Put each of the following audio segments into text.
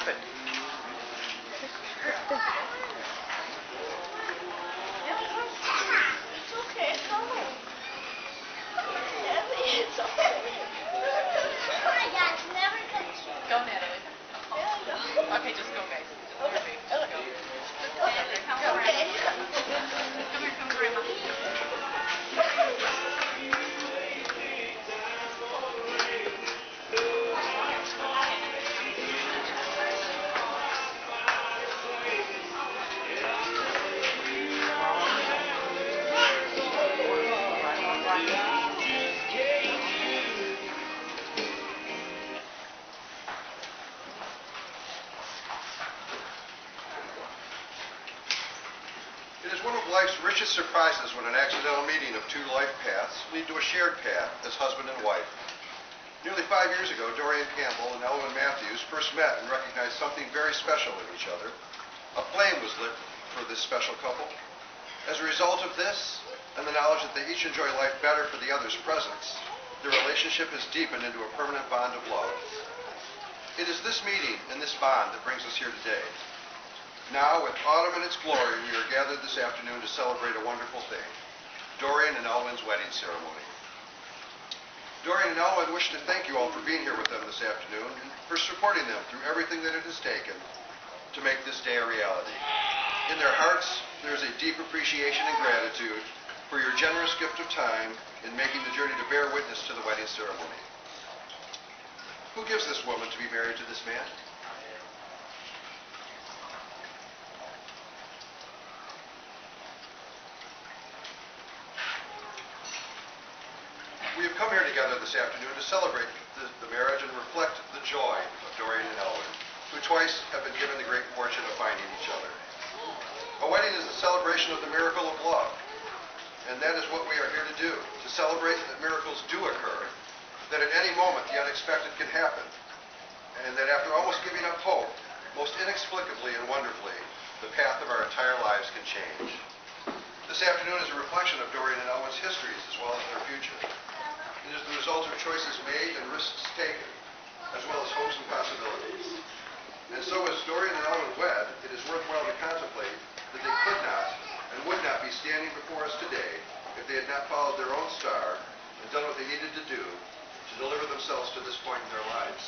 happened? It's okay. Go. It's okay. My dad never touched you. Go, Natalie. Okay, just go, guys. Okay. Just go. Okay. Come here, Grandma. It is one of life's richest surprises when an accidental meeting of two life paths lead to a shared path as husband and wife. Nearly 5 years ago, Dorian Campbell and Campbell-Matthews first met and recognized something very special in each other. A flame was lit for this special couple. As a result of this, and the knowledge that they each enjoy life better for the other's presence, their relationship has deepened into a permanent bond of love. It is this meeting and this bond that brings us here today. Now, with autumn in its glory, we are gathered this afternoon to celebrate a wonderful thing, Dorian and Elwyn's wedding ceremony. Dorian and Elwyn wish to thank you all for being here with them this afternoon and for supporting them through everything that it has taken to make this day a reality. In their hearts, there is a deep appreciation and gratitude for your generous gift of time in making the journey to bear witness to the wedding ceremony. Who gives this woman to be married to this man? We have come here together this afternoon to celebrate the marriage and reflect the joy of Dorian and Elwyn, who twice have been given the great fortune of finding each other. A wedding is the celebration of the miracle of love, and that is what we are here to do, to celebrate that miracles do occur, that at any moment the unexpected can happen, and that after almost giving up hope, most inexplicably and wonderfully, the path of our entire lives can change. This afternoon is a reflection of Dorian and Elwyn's histories as well as their future. It is the result of choices made and risks taken, as well as hopes and possibilities. And so as Dorian and Elwyn wed, it is worthwhile to contemplate that they could not and would not be standing before us today if they had not followed their own star and done what they needed to do to deliver themselves to this point in their lives.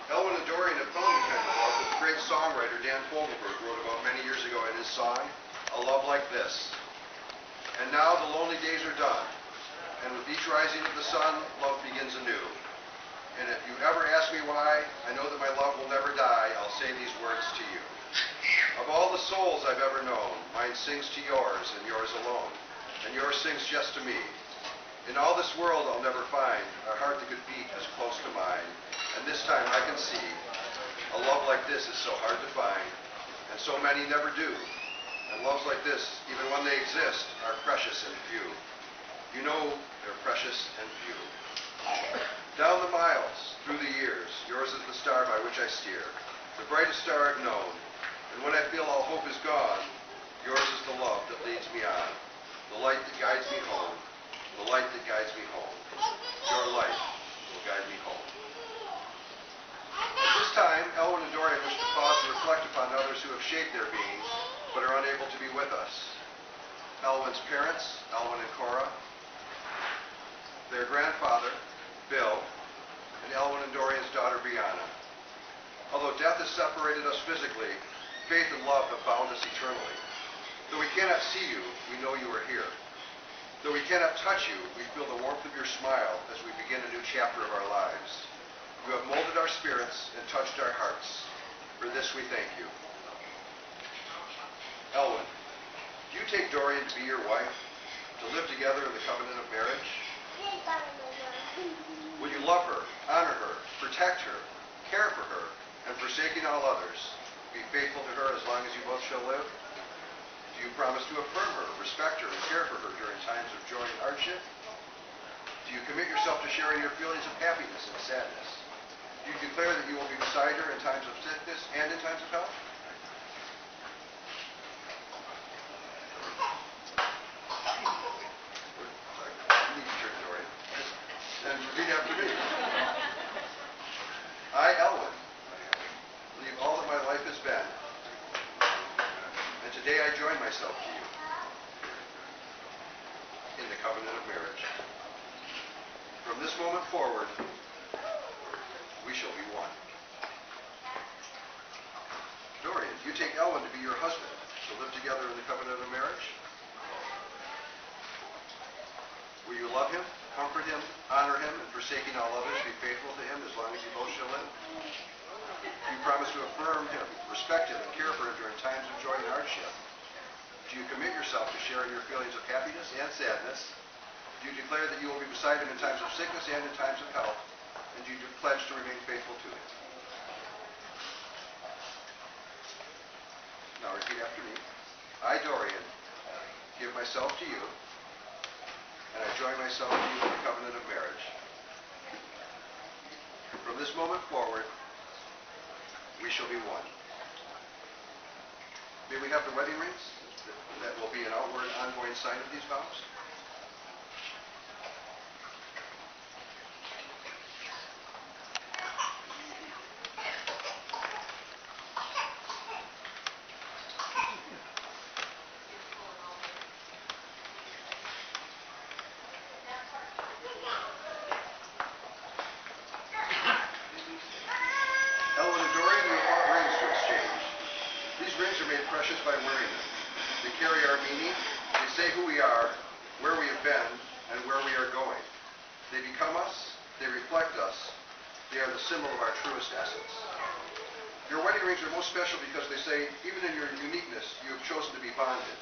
Elwyn and Dorian have known the kind of love that the great songwriter Dan Fogelberg wrote about many years ago in his song, A Love Like This. And now the lonely days are done, and with each rising of the sun, love begins anew. And if you ever ask me why, I know that my love will never die, I'll say these words to you. Of all the souls I've ever known, mine sings to yours and yours alone, and yours sings just to me. In all this world I'll never find a heart that could beat as close to mine, and this time I can see a love like this is so hard to find, and so many never do. And loves like this, even when they exist, are precious and few. You know they're precious and few. Down the miles, through the years, yours is the star by which I steer, the brightest star I've known. And when I feel all hope is gone, yours is the love that leads me on, the light that guides me home, the light that guides me home. Your light will guide me home. At this time, Elwyn and Dorian wish to pause and reflect upon others who have shaped their being, but are unable to be with us. Elwyn's parents, Elwyn and Cora, their grandfather, Bill, and Elwyn and Dorian's daughter, Brianna. Although death has separated us physically, faith and love have bound us eternally. Though we cannot see you, we know you are here. Though we cannot touch you, we feel the warmth of your smile as we begin a new chapter of our lives. You have molded our spirits and touched our hearts. For this we thank you. Elwyn, do you take Dorian to be your wife, to live together in the covenant of marriage? Will you love her, honor her, protect her, care for her, and forsaking all others, be faithful to her as long as you both shall live? Do you promise to affirm her, respect her, and care for her during times of joy and hardship? Do you commit yourself to sharing your feelings of happiness and sadness? Do you declare that you will be beside her in times of sickness and in times of health? And repeat after me. I, Elwyn, I join myself to you in the covenant of marriage. From this moment forward, we shall be one. Dorian, you take Elwyn to be your husband, to live together in the covenant of marriage. Will you love him, comfort him, honor him, and forsaking all others, be faithful to him as long as you both shall live? Do you promise to affirm him, respect him, and care for him during times of joy and hardship? Do you commit yourself to sharing your feelings of happiness and sadness? Do you declare that you will be beside him in times of sickness and in times of health? And do you pledge to remain faithful to him? Now repeat after me. I, Dorian, give myself to you, and I join myself to you in the covenant of marriage. From this moment forward, we shall be one. May we have the wedding rings? That will be an outward, ongoing sign of these vows. Elwyn and Dorian, we have bought rings to exchange. These rings are made precious by wearing them. They carry our meaning, they say who we are, where we have been, and where we are going. They become us, they reflect us, they are the symbol of our truest essence. Your wedding rings are most special because they say, even in your uniqueness, you have chosen to be bonded.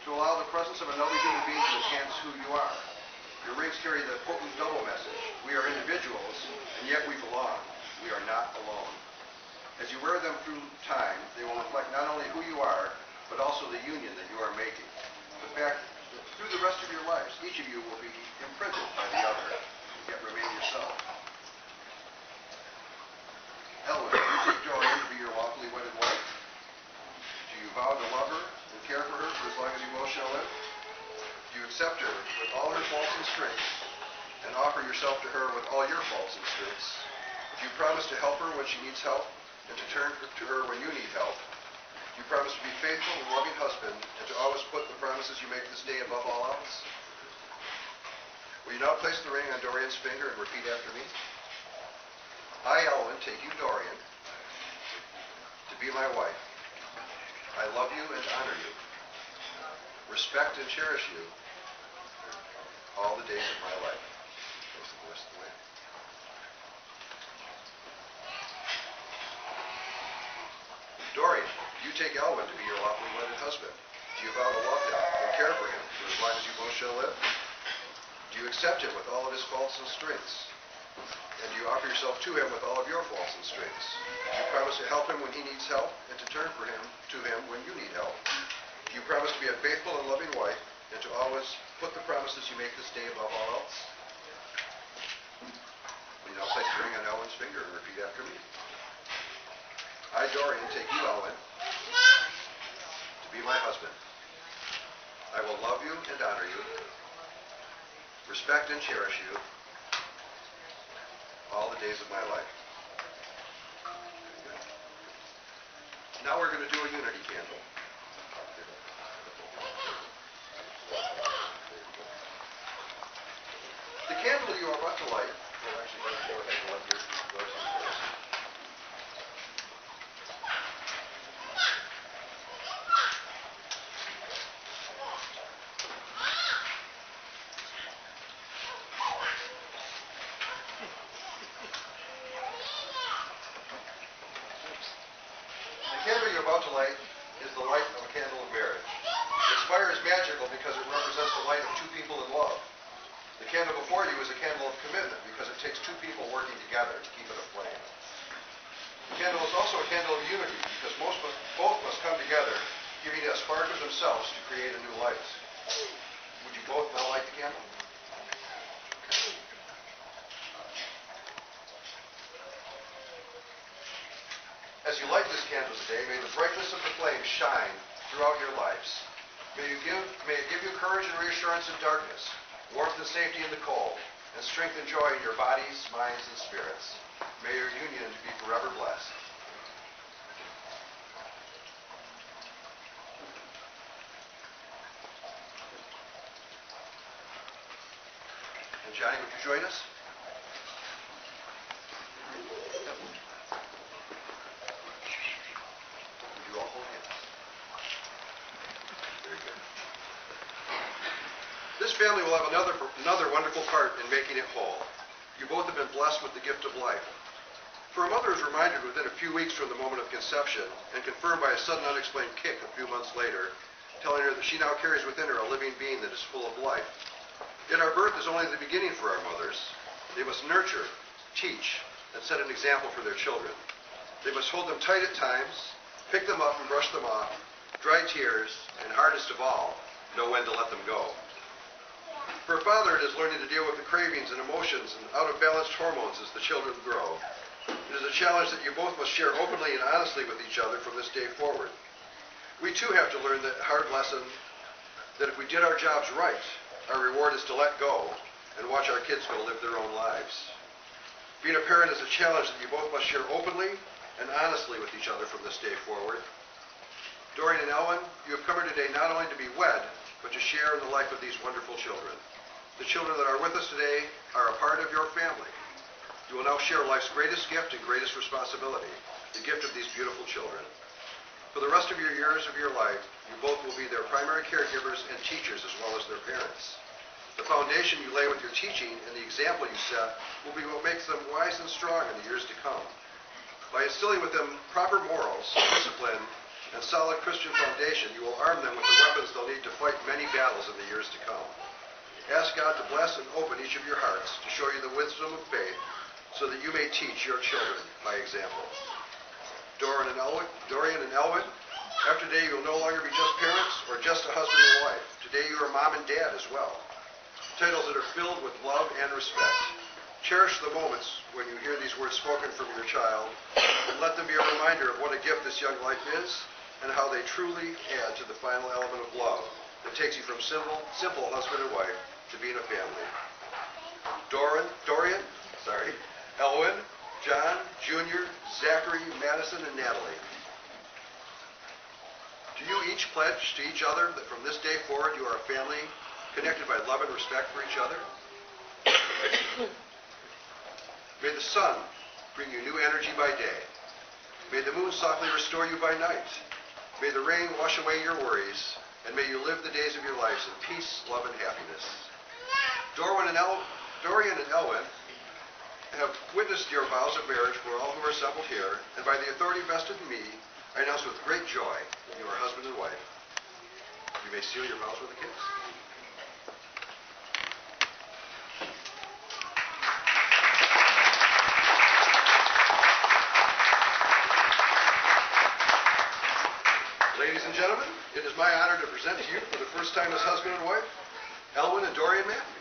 To allow the presence of another human being to enhance who you are. Your rings carry the potent double message. We are individuals, and yet we belong. We are not alone. As you wear them through time, they will reflect not only who you are, but also the union that you are making. The fact that through the rest of your lives, each of you will be imprinted by the other, yet remain yourself. Elwyn, do you take Dorian to be your lawfully wedded wife? Do you vow to love her and care for her for as long as you both shall live? Do you accept her with all her faults and strengths, and offer yourself to her with all your faults and strengths? Do you promise to help her when she needs help, and to turn to her when you need help? Do you promise to be faithful and loving husband, and to always put the promises you make this day above all else? Will you now place the ring on Dorian's finger and repeat after me? I, Elwyn, take you, Dorian, to be my wife. I love you and honor you, respect and cherish you all the days of my life. Face the rest of the way. Dorian, you take Elwyn to be your lawfully wedded husband. Do you vow to love him and care for him for as long as you both shall live? Do you accept him with all of his faults and strengths? And do you offer yourself to him with all of your faults and strengths? Do you promise to help him when he needs help and to turn to him when you need help? Do you promise to be a faithful and loving wife and to always put the promises you make this day above all else? Will you now place the ring on Elwyn's finger and repeat after me? I, Dorian, take you, Elwyn, to be my husband. I will love you and honor you, respect and cherish you all the days of my life. Now we're going to do a unity candle. The candle you are about to light, well, actually, go ahead and let your doors first. The candle you're about to light is the light of a candle of marriage. Its fire is magical because it represents the light of two people in love. The candle before you is a candle of commitment because it takes two people working together to keep it aflame. The candle is also a candle of unity because both must come together, giving a spark of themselves to create a new light. Would you both now light the candle? As you light this candle today, may the brightness of the flame shine throughout your lives. May it give you courage and reassurance in darkness, warmth and safety in the cold, and strength and joy in your bodies, minds, and spirits. May your union be forever blessed. Johnny, would you join us? Would you all hold hands? Very good. This family will have another wonderful part in making it whole. You both have been blessed with the gift of life. For a mother is reminded within a few weeks from the moment of conception and confirmed by a sudden unexplained kick a few months later, telling her that she now carries within her a living being that is full of life. Yet our birth is only the beginning for our mothers. They must nurture, teach, and set an example for their children. They must hold them tight at times, pick them up and brush them off, dry tears, and hardest of all, know when to let them go. For a father, it is learning to deal with the cravings and emotions and out-of-balanced hormones as the children grow. It is a challenge that you both must share openly and honestly with each other from this day forward. We too have to learn the hard lesson that if we did our jobs right, our reward is to let go and watch our kids go live their own lives. Being a parent is a challenge that you both must share openly and honestly with each other from this day forward. Dorian and Ellen, you have come here today not only to be wed, but to share in the life of these wonderful children. The children that are with us today are a part of your family. You will now share life's greatest gift and greatest responsibility, the gift of these beautiful children. For the rest of your years of your life, you both will be their primary caregivers and teachers as well as their parents. The foundation you lay with your teaching and the example you set will be what makes them wise and strong in the years to come. By instilling with them proper morals, discipline, and solid Christian foundation, you will arm them with the weapons they'll need to fight many battles in the years to come. Ask God to bless and open each of your hearts to show you the wisdom of faith so that you may teach your children by example. Dorian and Elwyn, after today you will no longer be just parents or just a husband and wife. Today you are mom and dad as well. Titles that are filled with love and respect. Cherish the moments when you hear these words spoken from your child and let them be a reminder of what a gift this young life is and how they truly add to the final element of love that takes you from simple husband and wife to being a family. Dorian, Elwyn, John, Junior, Zachary, Madison, and Natalie. Do you each pledge to each other that from this day forward you are a family connected by love and respect for each other? May the sun bring you new energy by day. May the moon softly restore you by night. May the rain wash away your worries, and may you live the days of your lives in peace, love, and happiness. Dorian and Elwyn have witnessed your vows of marriage for all who are assembled here, and by the authority vested in me, I announce with great joy that you are husband and wife. You may seal your vows with a kiss. Ladies and gentlemen, it is my honor to present to you for the first time as husband and wife, Elwyn and Dorian Matthews.